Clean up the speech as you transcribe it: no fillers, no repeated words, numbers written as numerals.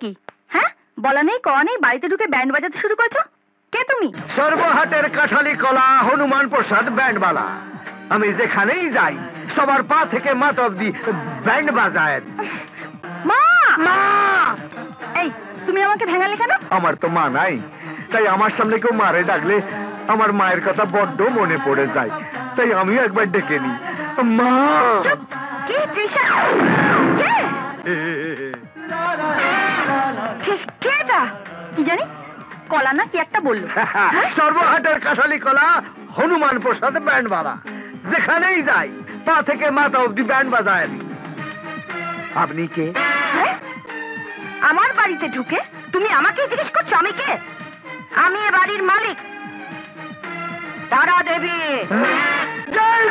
কি? হ্যাঁ, বলা নেই কওয়া নেই বাড়িতে ঢুকে ব্যান্ড বাজাতে শুরু করছো। কে তুমি? সর্বহাটের কাঠালি কলা হনুমান প্রসাদ ব্যান্ডবালা। আমি যেখানেই যাই সবার পা থেকে মাথা অব্দি ব্যান্ড বাজায়। মা! মা! এই, তুমি আমাকে ভেঙালে কেন? আমার তো মা নাই, তাই আমার সামনে কেউ মারে ডাকলে আমার মায়ের কথা বড্ড মনে পড়ে যায়, তাই আমিও একবার ডেকে নি মা। চুপ! কি তৃষা? কে? কে এটা? কি জানি কলা না কি একটা বললো। সর্বহাটের কাঠালি কলা হনুমান প্রসাদ ব্যান্ডবালা। যেখানেই যাই পা থেকে মাথা অব্দি ব্যান্ড বাজায়। আপনি কে? হ্যাঁ? আমার বাড়িতে ঢুকে তুমি আমাকে জিজ্ঞেস করছো আমি কে? আমি এ বাড়ির মালিক, তারা দেবী। জয়